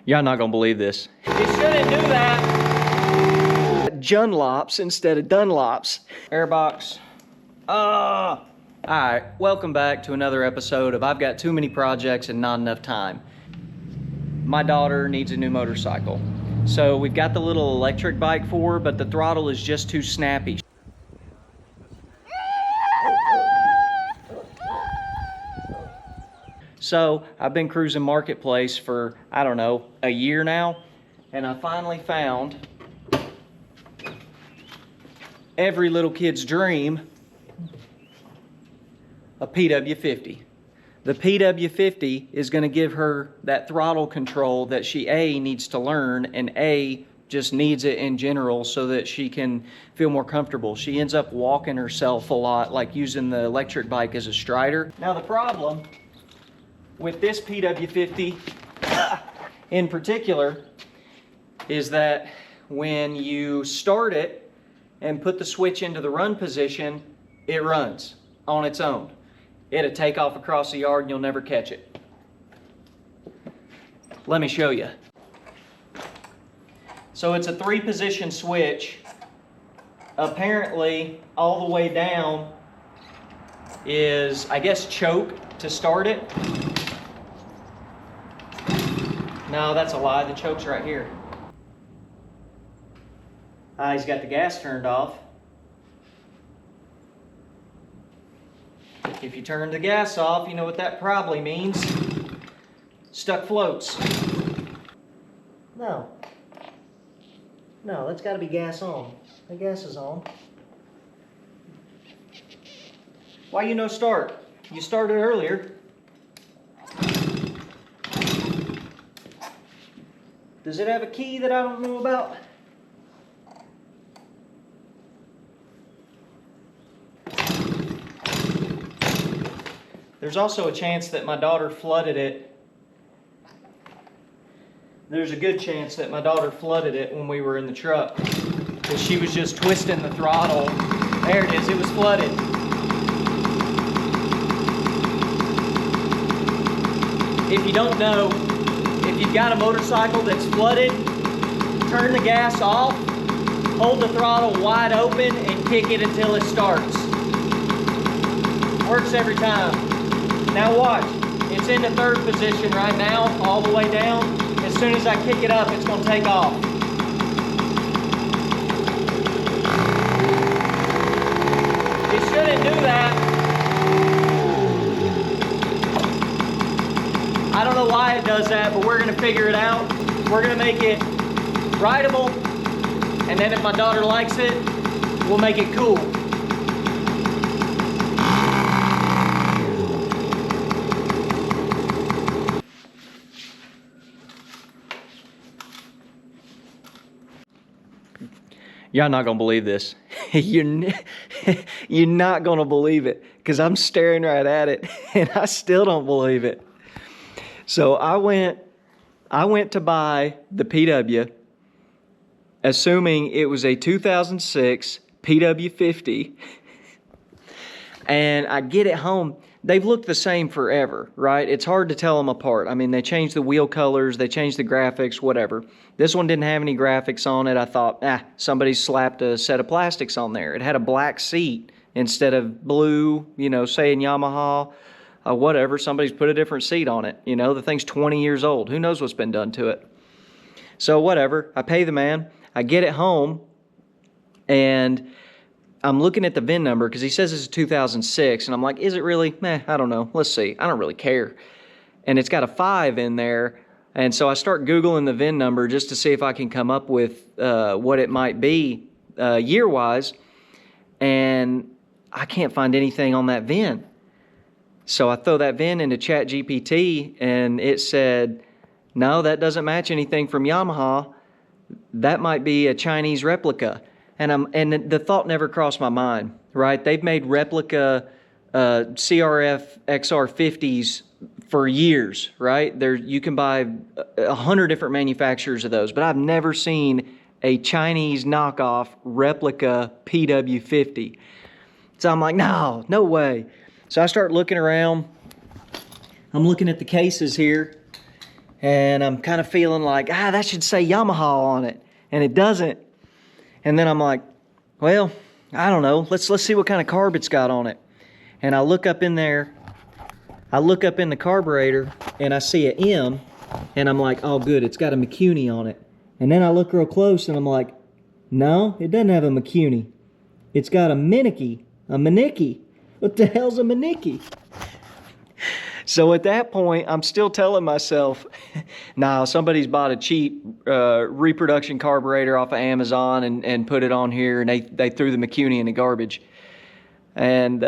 Y'all not gonna believe this. You shouldn't do that. Junlops instead of Dunlops. Airbox. Alright, welcome back to another episode of I've Got Too Many Projects and Not Enough Time. My daughter needs a new motorcycle. So we've got the little electric bike for her, but the throttle is just too snappy. So I've been cruising Marketplace for, I don't know, a year now, and I finally found every little kid's dream, a PW50. The PW50 is going to give her that throttle control that she A, needs to learn, and A, just needs it in general so that she can feel more comfortable. She ends up walking herself a lot, like using the electric bike as a strider. Now the problem with this PW50 in particular is that when you start it and put the switch into the run position, it runs on its own. It'll take off across the yard and you'll never catch it. Let me show you. So it's a 3-position switch. Apparently, all the way down is, I guess, choke to start it. No, that's a lie. The choke's right here. He's got the gas turned off. If you turn the gas off, you know what that probably means. Stuck floats. No. No, that's got to be gas on. The gas is on. Why you no start? You started earlier. Does it have a key that I don't know about? There's also a chance that my daughter flooded it. There's a good chance that my daughter flooded it when we were in the truck. Because she was just twisting the throttle. There it is, it was flooded. If you don't know, if you've got a motorcycle that's flooded, turn the gas off, hold the throttle wide open, and kick it until it starts. Works every time. Now watch, it's in the 3rd position right now, all the way down. As soon as I kick it up, it's going to take off. You shouldn't do that. I don't know why it does that, but we're going to figure it out. We're going to make it rideable, and then if my daughter likes it, we'll make it cool. Y'all not gonna believe this. You're not gonna believe it, because I'm staring right at it and I still don't believe it. So I went to buy the PW, assuming it was a 2006 PW50, and I get it home. They've looked the same forever, right? It's hard to tell them apart. I mean, they changed the wheel colors, they changed the graphics, whatever. This one didn't have any graphics on it. I thought, somebody slapped a set of plastics on there. It had a black seat instead of blue, you know, saying Yamaha, whatever. Somebody's put a different seat on it. You know, the thing's 20 years old. Who knows what's been done to it? So whatever, I pay the man. I get it home, and I'm looking at the VIN number because he says it's 2006, and I'm like, is it really? I don't know. Let's see. I don't really care. And it's got a 5 in there, and so I start Googling the VIN number just to see if I can come up with what it might be year-wise, and I can't find anything on that VIN. So I throw that VIN into ChatGPT, and it said, no, that doesn't match anything from Yamaha. That might be a Chinese replica. And the thought never crossed my mind, right? They've made replica CRF XR50s for years, right? You can buy 100 different manufacturers of those, but I've never seen a Chinese knockoff replica PW50. So I'm like, no way. So I start looking around. I'm looking at the cases here, And I'm kind of feeling like, that should say Yamaha on it. And it doesn't. And then I'm like, well, I don't know. Let's see what kind of carb it's got on it. And I look up in there. I look up in the carburetor and I see an M. And I'm like, oh good, it's got a McCuney on it. And then I look real close and I'm like, no, it doesn't have a McCuney. It's got a Minicky. A Manicki. What the hell's a Manicki? So at that point, I'm still telling myself, nah, somebody's bought a cheap reproduction carburetor off of Amazon and put it on here, and they threw the McCuney in the garbage. And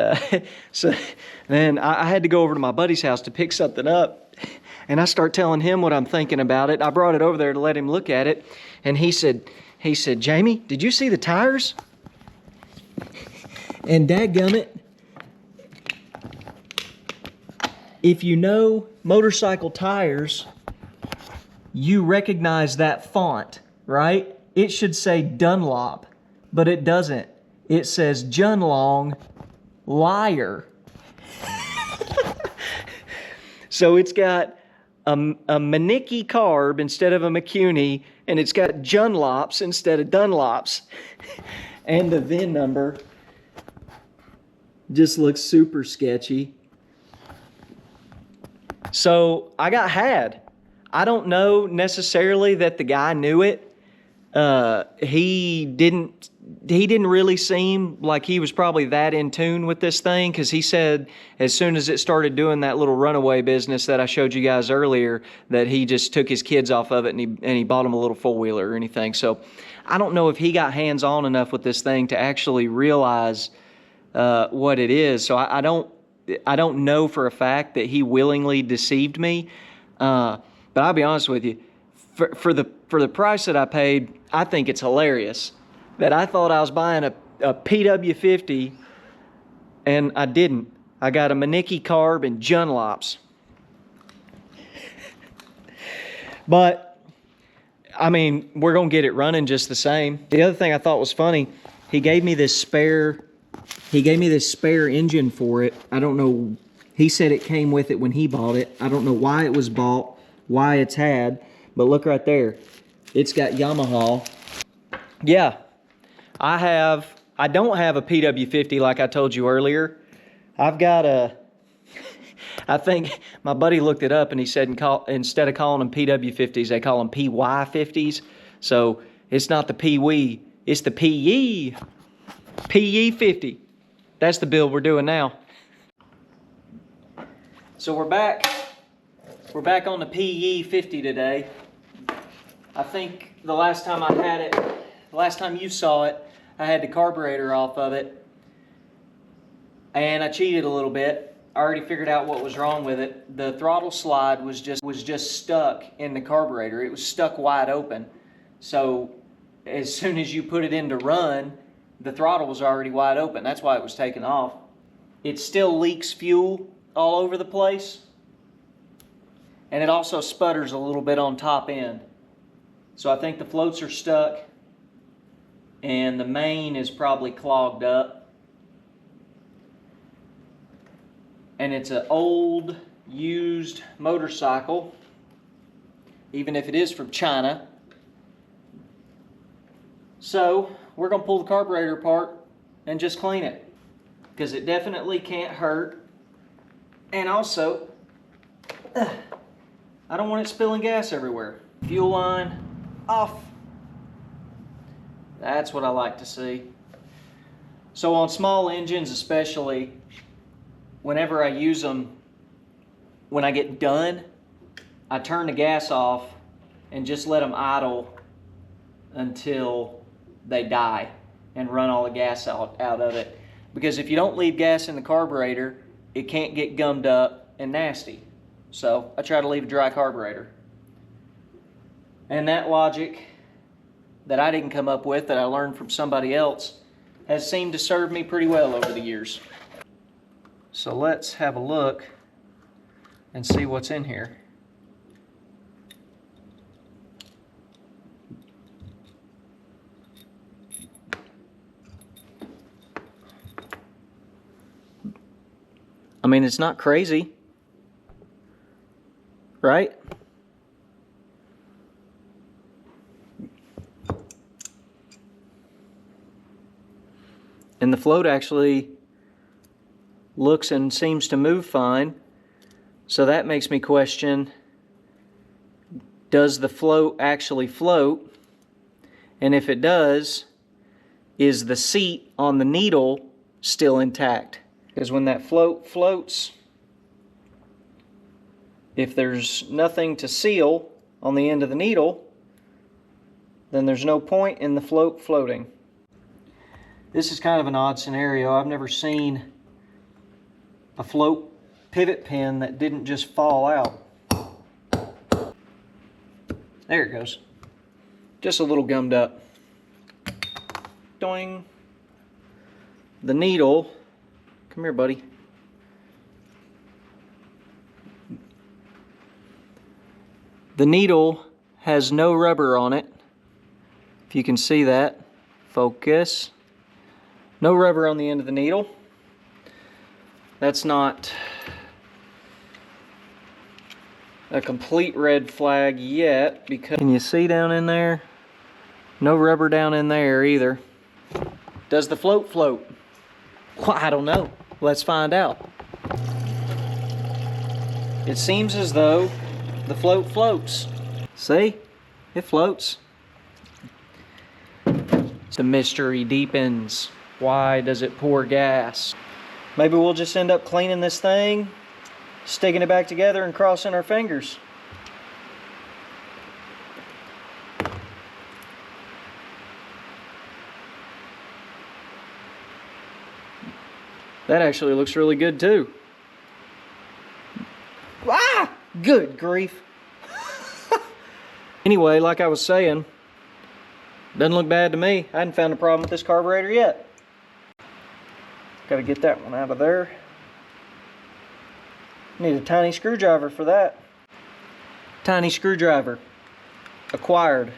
so then I had to go over to my buddy's house to pick something up, and I start telling him what I'm thinking about it. I brought it over there to let him look at it, and he said, Jamie, did you see the tires? And dadgummit, if you know motorcycle tires, you recognize that font, right? It should say Dunlop, but it doesn't. It says Junlong Liar. So it's got a Manicki carb instead of a McCuney, and it's got Junlops instead of Dunlops. And the VIN number just looks super sketchy. So I got had. I don't know necessarily that the guy knew it. He didn't really seem like he was probably that in tune with this thing, because he said as soon as it started doing that little runaway business that I showed you guys earlier, that he just took his kids off of it and he bought them a little four-wheeler or anything. So I don't know if he got hands-on enough with this thing to actually realize what it is. So I don't know for a fact that he willingly deceived me. But I'll be honest with you, for the price that I paid, I think it's hilarious that I thought I was buying a PW50 and I didn't. I got a Manicki carb and Junlops. But I mean, we're gonna get it running just the same. The other thing I thought was funny, he gave me this spare engine for it. I don't know, he said it came with it when he bought it. I don't know why it was bought, why it's had, but look right there. It's got Yamaha. Yeah, I don't have a PW50 like I told you earlier. I've got I think my buddy looked it up and he said instead of calling them PW50s, they call them PY50s. So it's not the PW, it's the PE50. That's the build we're doing now. So we're back on the PE50 today. I think the last time I had it, the last time you saw it, I had the carburetor off of it, and I cheated a little bit. I already figured out what was wrong with it. The throttle slide was just stuck in the carburetor. It was stuck wide open. So as soon as you put it into run, the throttle was already wide open. That's why it was taken off. It still leaks fuel all over the place, and it also sputters a little bit on top end. So I think the floats are stuck and the main is probably clogged up. And it's an old, used motorcycle, even if it is from China. So we're gonna pull the carburetor apart and just clean it, because it definitely can't hurt. And also, I don't want it spilling gas everywhere. Fuel line off. That's what I like to see. So on small engines especially, whenever I use them, when I get done, I turn the gas off and just let them idle until they die and run all the gas out of it. Because if you don't leave gas in the carburetor, it can't get gummed up and nasty. So I try to leave a dry carburetor. And that logic that I didn't come up with, that I learned from somebody else, has seemed to serve me pretty well over the years. So let's have a look and see what's in here. I mean, it's not crazy, right? And the float actually looks and seems to move fine. So that makes me question, does the float actually float? And if it does, is the seat on the needle still intact? Because when that float floats, if there's nothing to seal on the end of the needle, then there's no point in the float floating. This is kind of an odd scenario. I've never seen a float pivot pin that didn't just fall out. There it goes. Just a little gummed up. Doing. The needle, come here, buddy. The needle has no rubber on it. If you can see that, focus. No rubber on the end of the needle. That's not a complete red flag yet, because can you see down in there? No rubber down in there either. Does the float float? Well, I don't know. Let's find out. It seems as though the float floats. See? It floats. The mystery deepens. Why does it pour gas? Maybe we'll just end up cleaning this thing, sticking it back together, and crossing our fingers. That actually looks really good too. Ah! Good grief. Anyway, like I was saying, doesn't look bad to me. I hadn't found a problem with this carburetor yet. Gotta get that one out of there. Need a tiny screwdriver for that. Tiny screwdriver. Acquired.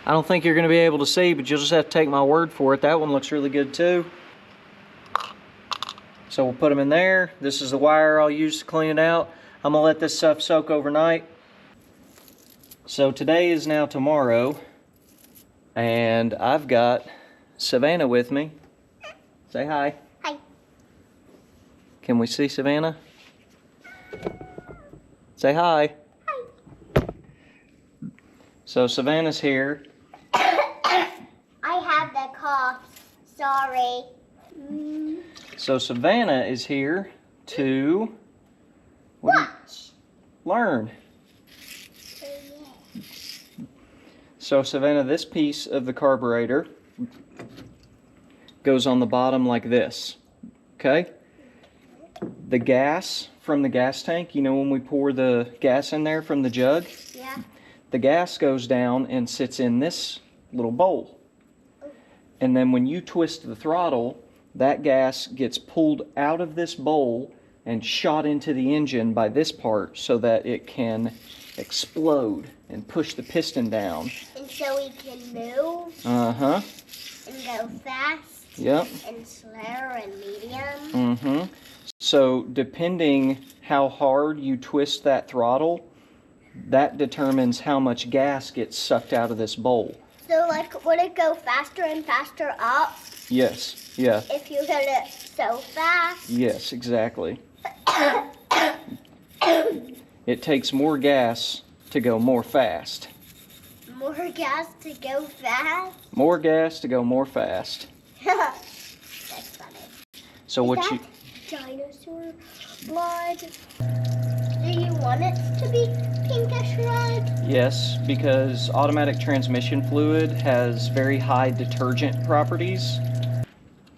I don't think you're going to be able to see, but you'll just have to take my word for it. That one looks really good too. So we'll put them in there. This is the wire I'll use to clean it out. I'm going to let this stuff soak overnight. So today is now tomorrow, and I've got Savannah with me. Say hi. Hi. Can we see Savannah? Say hi. Hi. So Savannah's here. I have the cough. Sorry. So Savannah is here to Watch. learn. So Savannah, this piece of the carburetor goes on the bottom like this, okay? The gas from the gas tank, you know when we pour the gas in there from the jug? Yeah. The gas goes down and sits in this little bowl. And then when you twist the throttle, that gas gets pulled out of this bowl and shot into the engine by this part so that it can explode and push the piston down. And so we can move. Uh-huh. And go fast. Yep. And slow and medium. Mm-hmm. So depending how hard you twist that throttle, that determines how much gas gets sucked out of this bowl. So like, would it go faster and faster up? Yes. Yeah. If you hit it so fast? Yes, exactly. It takes more gas to go more fast. More gas to go fast? More gas to go more fast. That's funny. So Is what that you... dinosaur blood? Do you want it to be pinkish red? Yes, because automatic transmission fluid has very high detergent properties.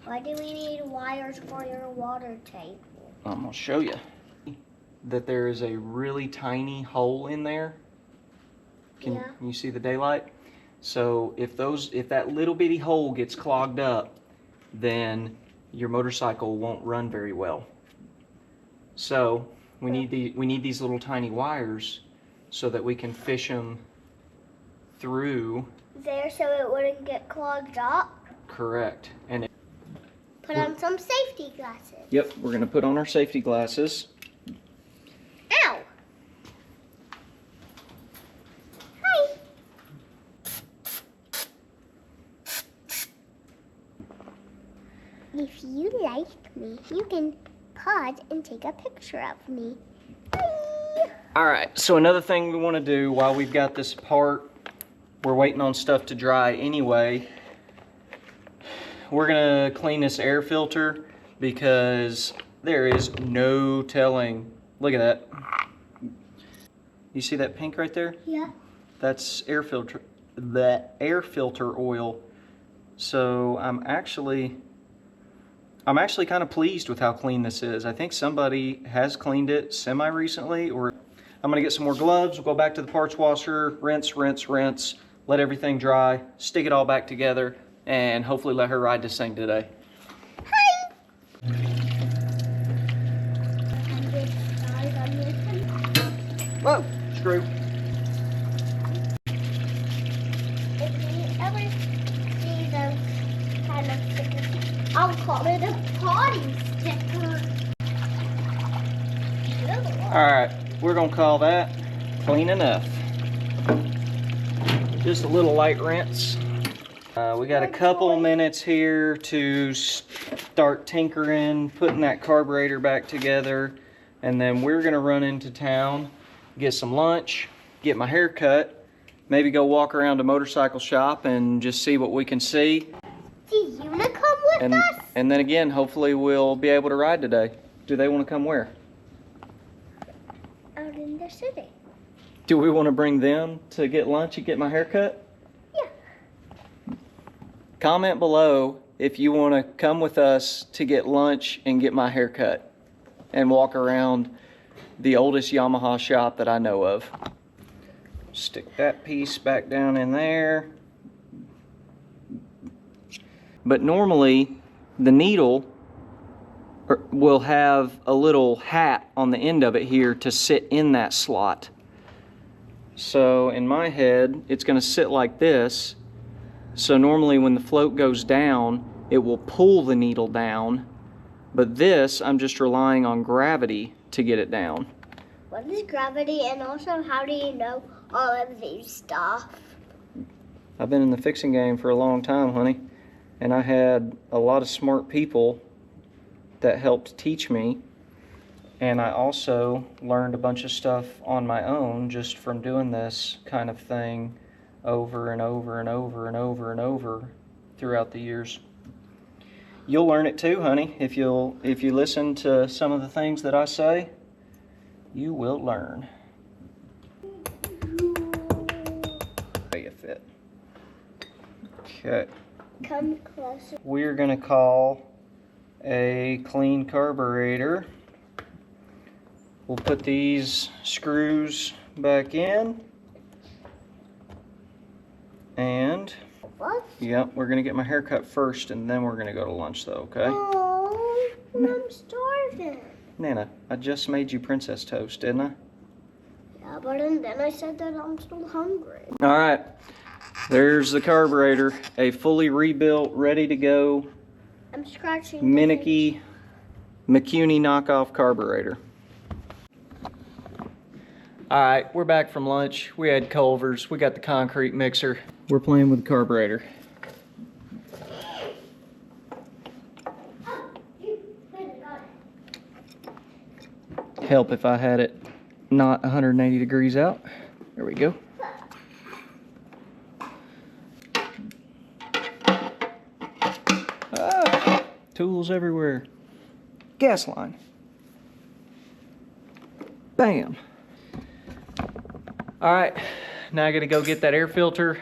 Why do we need wires for your water tank? I'm going to show you that there is a really tiny hole in there. Can you see the daylight? So if that little bitty hole gets clogged up, then your motorcycle won't run very well. So we need these little tiny wires so that we can fish them through. There, so it wouldn't get clogged up? Correct. And Put on some safety glasses. yep, we're going to put on our safety glasses. Ow! like me, you can pause and take a picture of me. Bye. All right, so another thing we want to do while we've got this apart, we're waiting on stuff to dry anyway. We're gonna clean this air filter because there is no telling. Look at that. You see that pink right there? Yeah. That's air filter, the air filter oil. So I'm actually kind of pleased with how clean this is. I think somebody has cleaned it semi-recently, or I'm gonna get some more gloves, we'll go back to the parts washer, rinse, rinse, rinse, let everything dry, stick it all back together, and hopefully let her ride this thing today. Whoa, screw. If you ever see those kind of stickers, I'll call it a potty sticker. All right, we're gonna call that clean enough. Just a little light rinse. We got a couple minutes here to start tinkering, putting that carburetor back together, and then we're gonna run into town, get some lunch, get my hair cut, maybe go walk around a motorcycle shop and just see what we can see. Do you want to come with us? And then again, hopefully we'll be able to ride today. Do they want to come where? Out in the city. Do we want to bring them to get lunch and get my hair cut? Yeah. Comment below if you want to come with us to get lunch and get my hair cut and walk around the oldest Yamaha shop that I know of. Stick that piece back down in there. But normally the needle will have a little hat on the end of it here to sit in that slot. So in my head, it's going to sit like this. So normally when the float goes down, it will pull the needle down. But this, I'm just relying on gravity to get it down. What is gravity, and also how do you know all of these stuff? I've been in the fixing game for a long time, honey. And I had a lot of smart people that helped teach me. And I also learned a bunch of stuff on my own just from doing this kind of thing over and over and over and over and over throughout the years. You'll learn it too, honey. If you listen to some of the things that I say, you will learn. Way you fit. Okay. Come closer. We're gonna call a clean carburetor. We'll put these screws back in. And, What? yep, we're gonna get my hair cut first and then we're gonna go to lunch though, okay? Oh, I'm starving. Nana, I just made you princess toast, didn't I? Yeah, but then I said that I'm still hungry. All right, there's the carburetor, a fully rebuilt, ready to go, I'm scratching. Minicky McCuney knockoff carburetor. All right, we're back from lunch. We had Culver's, we got the concrete mixer. We're playing with the carburetor. Help if I had it not 180 degrees out. There we go. Ah, tools everywhere. Gas line. Bam. All right, now I gotta go get that air filter,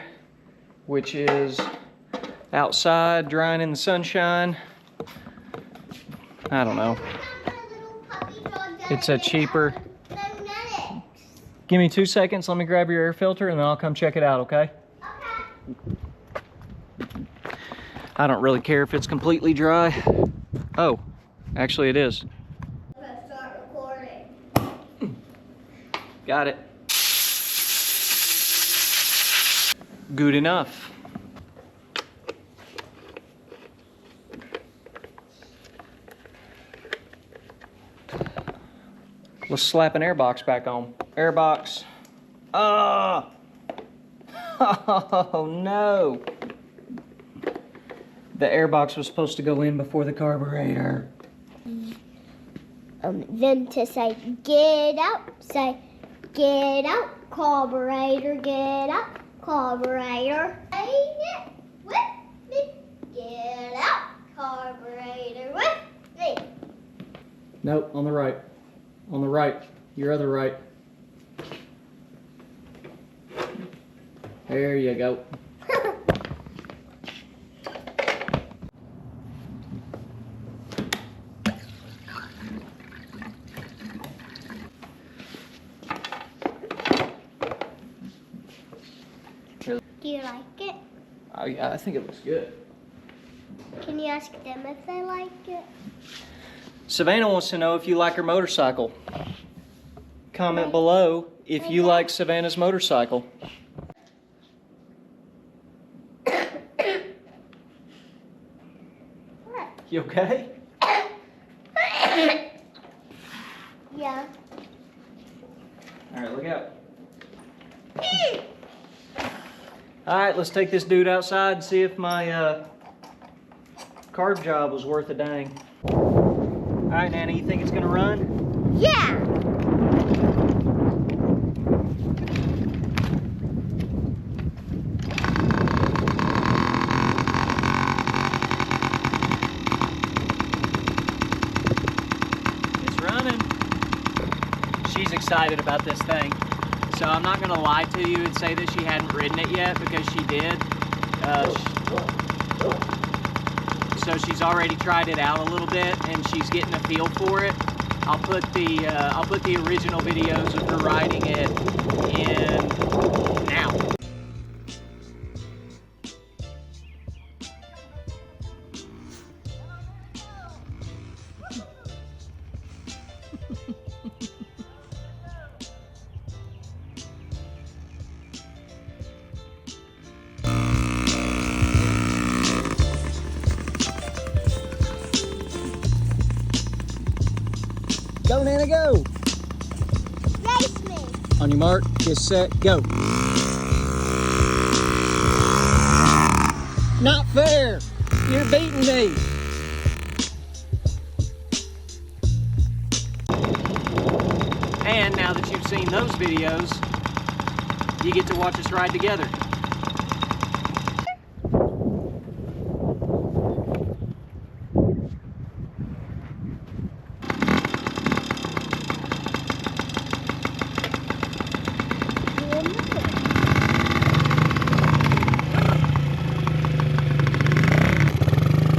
which is outside drying in the sunshine. I don't know. It's a cheaper. Give me 2 seconds, let me grab your air filter and then I'll come check it out, okay? I don't really care if it's completely dry. Oh, actually it is. I'm gonna start recording. Got it. Good enough. Let's slap an airbox back on. Airbox. Oh! Oh no! The airbox was supposed to go in before the carburetor. Then to say, get out, say, get out, carburetor, get out, carburetor. Say it with me, get out, carburetor with me. Nope, on the right. On the right. Your other right. There you go. Do you like it? Oh yeah, I think it looks good. Can you ask them if they like it? Savannah wants to know if you like her motorcycle. Comment below if you like Savannah's motorcycle. You okay? Yeah. All right, look out. All right, let's take this dude outside and see if my carb job was worth a dang. All right, Nana, you think it's gonna run? Yeah. It's running. She's excited about this thing. So I'm not gonna lie to you and say that she hadn't ridden it yet, because she did. So she's already tried it out a little bit and she's getting a feel for it. I'll put the original videos of her riding it in now. Go, Nana, go! Race me. On your mark, get set, go. Not fair! You're beating me! And now that you've seen those videos, you get to watch us ride together.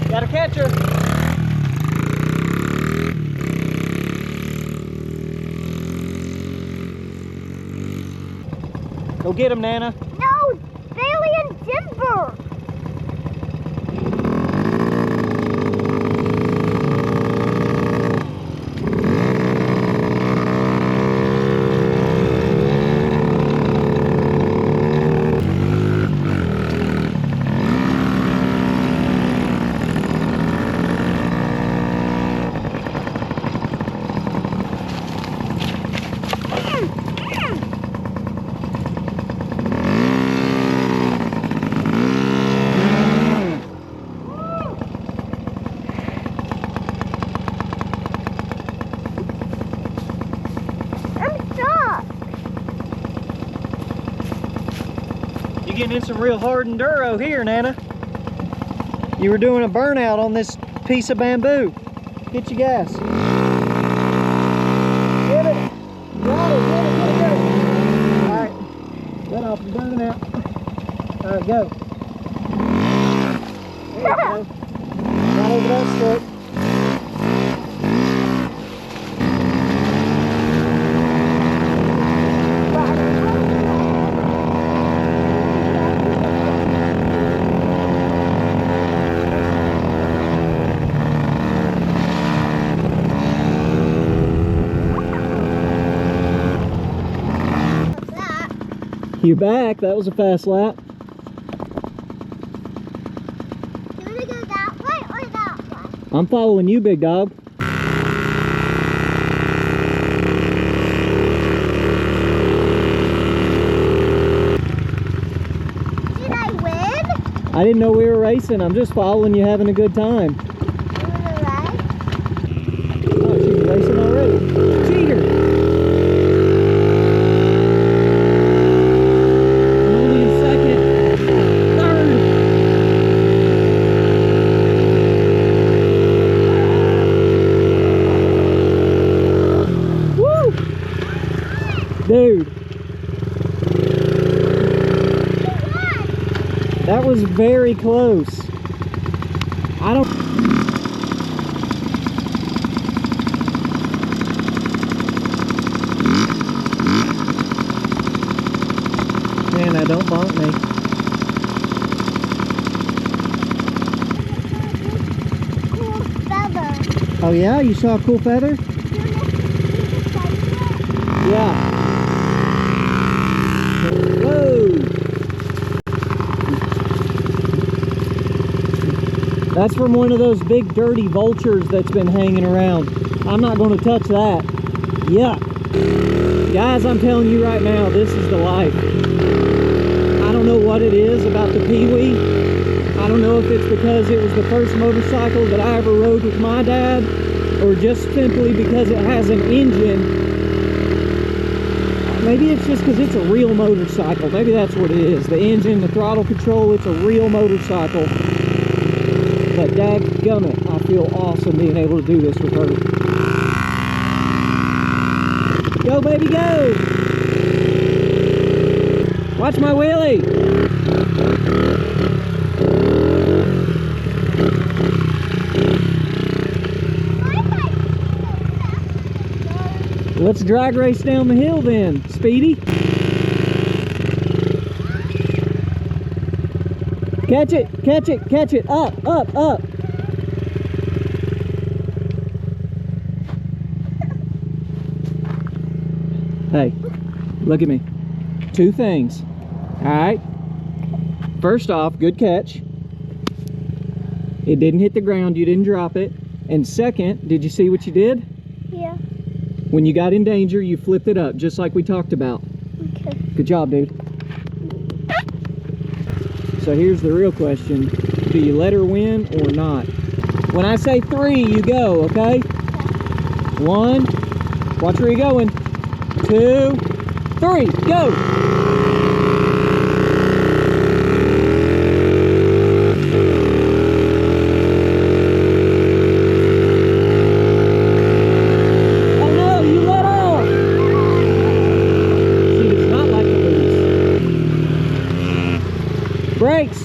Gotta catch her. Go get him, Nana. No, Bailey and Denver. You're getting in some real hard enduro here, Nana. You were doing a burnout on this piece of bamboo. Get your gas. Get it. Got it, get it, get it. All right. Let off, I'm burning out. All right, go. There you go. Right over that stick. You're back. That was a fast lap. Do you want to go that way or that way? I'm following you, big dog. Did I win? I didn't know we were racing. I'm just following you, having a good time. You wanna ride? Oh, she's racing already. Cheater! I'm only in second. Third! Woo! Dude. That was very close. I don't... Man, that don't bonk me. Cool feather. Oh yeah? You saw a cool feather? Yeah. Whoa! That's from one of those big dirty vultures that's been hanging around. I'm not going to touch that. Yuck. Guys, I'm telling you right now, this is the life. I don't know what it is about the Pee-wee. I don't know if it's because it was the first motorcycle that I ever rode with my dad, or just simply because it has an engine. Maybe it's just because it's a real motorcycle. Maybe that's what it is. The engine, the throttle control, it's a real motorcycle. But dadgummit, I feel awesome being able to do this with her. Go, baby, go! Watch my wheelie! Let's drag race down the hill then, Speedy. Catch it, catch it, catch it. Up, up, up. Hey, look at me. Two things. All right. First off, good catch. It didn't hit the ground. You didn't drop it. And second, did you see what you did? Yeah. When you got in danger, you flipped it up, just like we talked about. Okay. Good job, dude. So here's the real question. Do you let her win or not? When I say 3, you go, okay? 1, watch where you're going. 2, 3, go! Oh no, you let off! She does not like to lose. Brakes!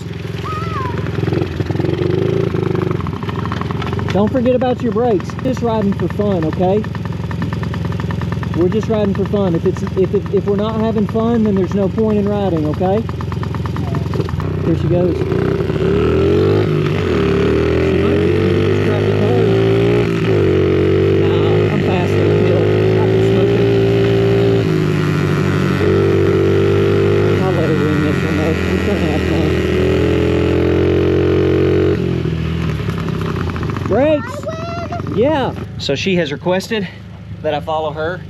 Don't forget about your brakes. Just riding for fun, okay? We're just riding for fun. If we're not having fun, then there's no point in riding, okay? Here she goes. She might be one of these crappy cars. Nah, I'm faster than Hill. I've been smoking. I'll let her win this one though. We're trying to have fun. Brakes! Yeah. So she has requested that I follow her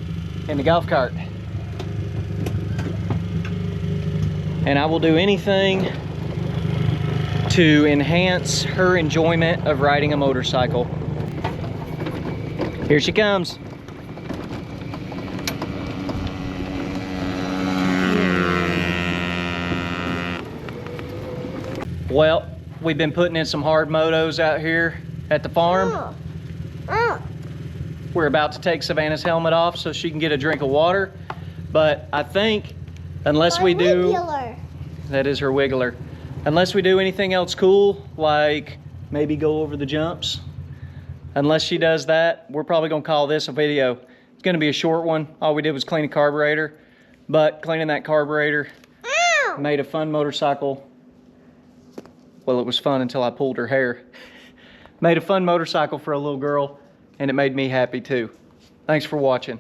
in the golf cart. And I will do anything to enhance her enjoyment of riding a motorcycle. Here she comes. Well, we've been putting in some hard motos out here at the farm. We're about to take Savannah's helmet off so she can get a drink of water. But I think, unless we do... Wiggler. That is her wiggler. Unless we do anything else cool, like maybe go over the jumps. Unless she does that, we're probably gonna call this a video. It's gonna be a short one. All we did was clean a carburetor. But cleaning that carburetor made a fun motorcycle. Well, it was fun until I pulled her hair. Made a fun motorcycle for a little girl. And it made me happy too. Thanks for watching.